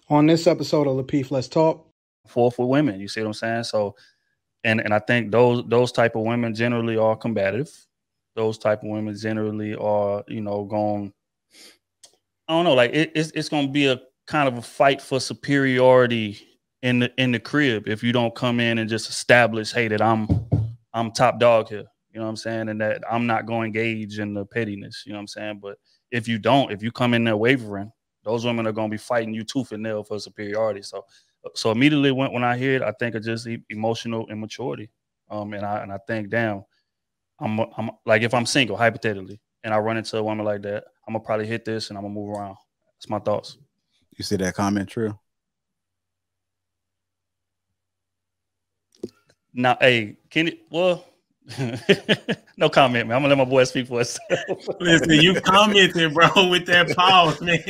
On this episode of Lapeef, Let's Talk. For women, you see what I'm saying? So, and I think those type of women generally are combative. Those type of women generally are, going, I don't know, like it's going to be a kind of a fight for superiority in the crib if you don't come in and just establish, hey, that I'm top dog here. You know what I'm saying? And that I'm not going to engage in the pettiness. You know what I'm saying? But if you come in there wavering, those women are going to be fighting you tooth and nail for superiority. So immediately when I hear it, I think of just emotional immaturity. And I think, damn, I'm like, if I'm single, hypothetically, and I run into a woman like that, I'm gonna probably hit this and I'm gonna move around. That's my thoughts. You see that comment, Trill? Now, hey, well, no comment, man. I'm gonna let my boy speak for us. Listen, you commented, bro, with that pause, man.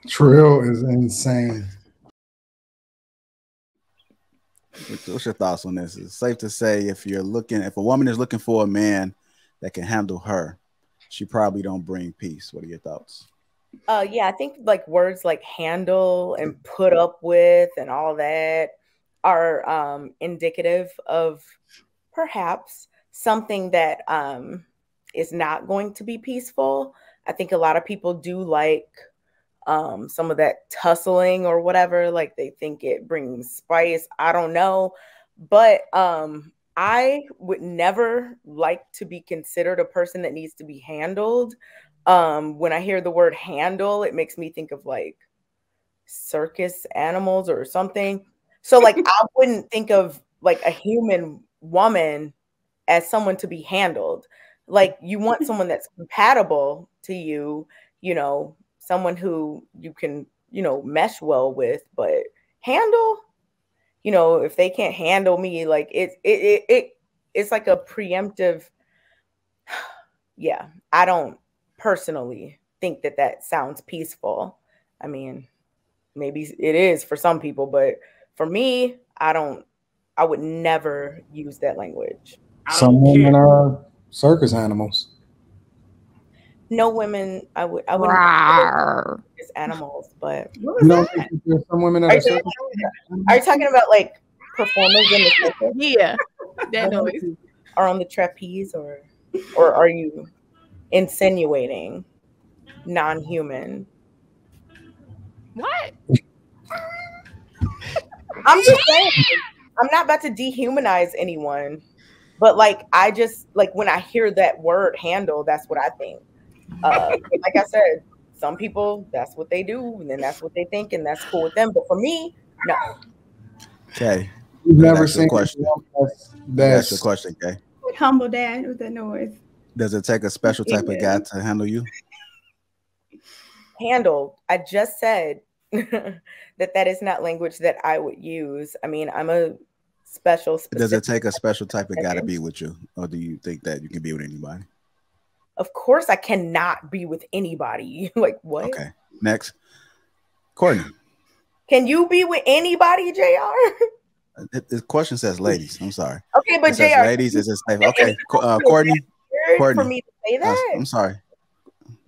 Trill is insane. What's your thoughts on this? It's safe to say if a woman is looking for a man that can handle her, she probably don't bring peace. What are your thoughts? Yeah, I think like words like handle and put up with and all that are indicative of perhaps something that is not going to be peaceful. I think a lot of people do like some of that tussling or whatever, like they think it brings spice. I don't know, but I would never like to be considered a person that needs to be handled. When I hear the word handle, it makes me think of like circus animals or something. So like I wouldn't think of like a human woman as someone to be handled. Like you want someone that's compatible to you, someone who you can, mesh well with, but handle, if they can't handle me, like it's like a preemptive. Yeah, I don't personally think that sounds peaceful. I mean, maybe it is for some people, but for me, I would never use that language. Some women are circus animals. No women, I wouldn't as animals, but you don't think there's some women that are you talking about like performers in the circus? Yeah, that noise. Or on the trapeze, or are you insinuating non-human? What? I'm just saying, I'm not about to dehumanize anyone, but like I just like when I hear that word handle, that's what I think. Like I said, some people, that's what they do, and then that's what they think, and that's cool with them. But for me, no. Okay. You've never seen a question. That's the question, okay? Humble dad with that noise. Does it take a special type of guy to handle you? Handle. I just said that is not language that I would use. I mean, I'm a special. Does it take a special type of guy to be with you, or do you think that you can be with anybody? Of course, I cannot be with anybody. Like what? Okay. Next, Courtney. Can you be with anybody, JR? The question says ladies. I'm sorry. Okay, but JR, ladies is it safe? Okay, Courtney. For me to say that. I'm sorry.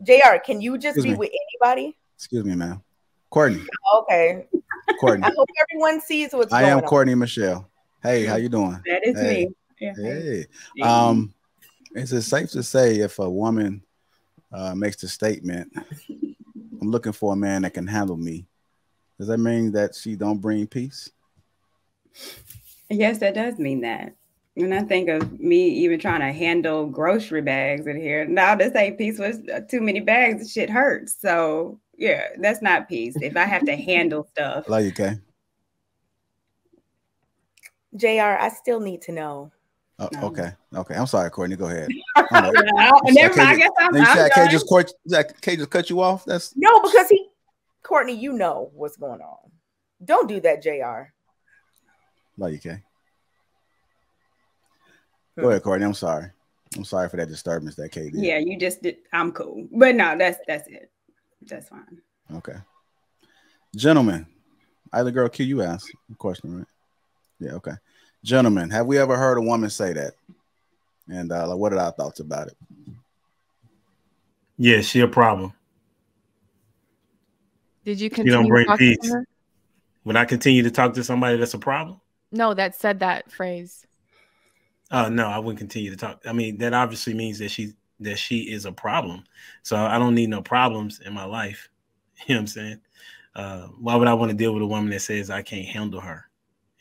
JR, can you just be with anybody? Excuse me, ma'am. Courtney. Okay. Courtney. I hope everyone sees what's going on. I am Courtney Michelle. Hey, how you doing? That is me. Yeah. Hey. Is it safe to say if a woman makes the statement, I'm looking for a man that can handle me, does that mean that she don't bring peace? Yes, that does mean that. When I think of me even trying to handle grocery bags in here, now this ain't peace with too many bags, shit hurts. So yeah, that's not peace. If I have to handle stuff. Love you, Kay. JR, I still need to know. Oh, okay. I'm sorry, Courtney. Go ahead. Never mind. I guess Kay just cut you off. That's no, because Courtney, you know what's going on. Don't do that, JR. Love you, Kay. Go ahead, Courtney. I'm sorry. I'm sorry for that disturbance that Kay did. Yeah, you just did. I'm cool, but no, that's it. That's fine. Okay, gentlemen. Either girl, Q, you asked a question, right? Yeah. Okay. Gentlemen, have we ever heard a woman say that? And what are our thoughts about it? Yeah, she a problem. Did you You continue don't bring talking to peace. her? Would I continue to talk to somebody that's a problem? No, that said that phrase. Oh no, I wouldn't continue to talk. I mean, that obviously means that she is a problem. So I don't need no problems in my life. You know what I'm saying? Why would I want to deal with a woman that says I can't handle her?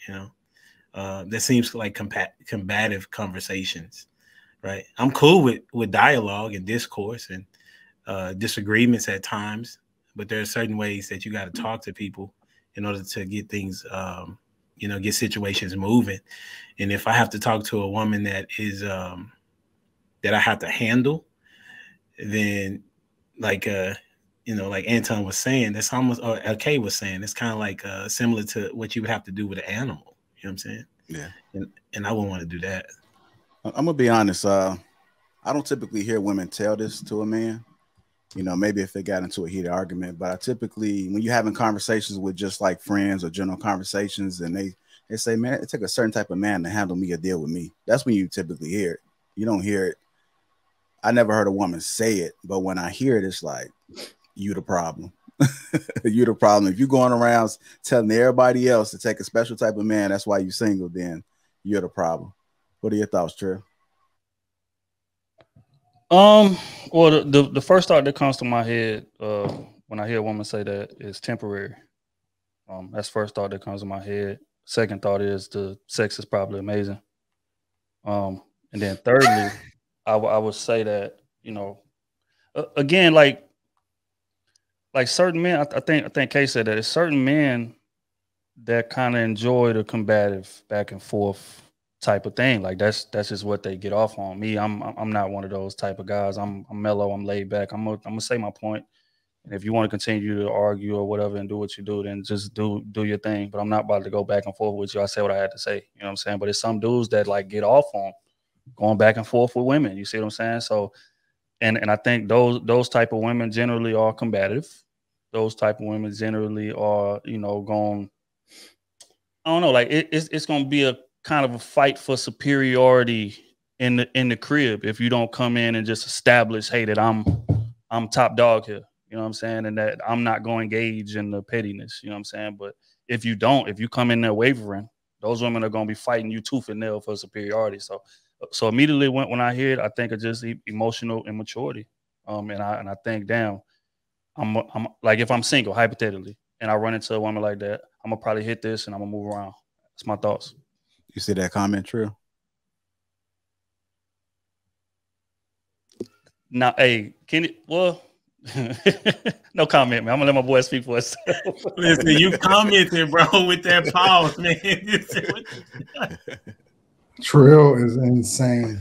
You know, that seems like combative conversations, right? I'm cool with dialogue and discourse and disagreements at times, but there are certain ways that you got to talk to people in order to get things, you know, get situations moving. And if I have to talk to a woman that is that I have to handle, then like you know, like Anton was saying, that's almost, or LK was saying, it's kind of like similar to what you would have to do with an animal. You know what I'm saying? Yeah. And I wouldn't want to do that. I'm gonna be honest. I don't typically hear women tell this to a man. You know, maybe if they got into a heated argument, but I typically, when you're having conversations with just like friends or general conversations, and they say, man, it took a certain type of man to handle me or deal with me. That's when you typically hear it. You don't hear it. I never heard a woman say it, but when I hear it, it's like, you the problem. You the problem. If you're going around telling everybody else to take a special type of man, that's why you're single, then you're the problem. What are your thoughts, Trev? Well, the first thought that comes to my head when I hear a woman say that is temporary. That's the first thought that comes to my head. Second thought is the sex is probably amazing. And then thirdly, I would say that, you know, again, like certain men, I think Kay said that it's certain men that kind of enjoy the combative back and forth type of thing. Like that's just what they get off on. Me, I'm not one of those type of guys. I'm mellow, I'm laid back. I'm gonna say my point. And if you want to continue to argue or whatever and do what you do, then just do your thing. But I'm not about to go back and forth with you. I said what I had to say. You know what I'm saying? But it's some dudes that like get off on going back and forth with women. You see what I'm saying? So and I think those type of women generally are combative. Those type of women generally are, you know, going, I don't know, like it's gonna be a kind of a fight for superiority in the crib if you don't come in and just establish, hey, that I'm top dog here. You know what I'm saying? And that I'm not going to engage in the pettiness. You know what I'm saying? But if you come in there wavering, those women are going to be fighting you tooth and nail for superiority. So immediately when I hear it, I think of just emotional immaturity. And I think, damn, I'm like, if I'm single, hypothetically, and I run into a woman like that, I'm gonna probably hit this and I'm gonna move around. That's my thoughts. You see that comment, True? Now, hey, well, no comment, man. I'm gonna let my boy speak for us. Listen, you commented, bro, with that pause, man. Trill is insane.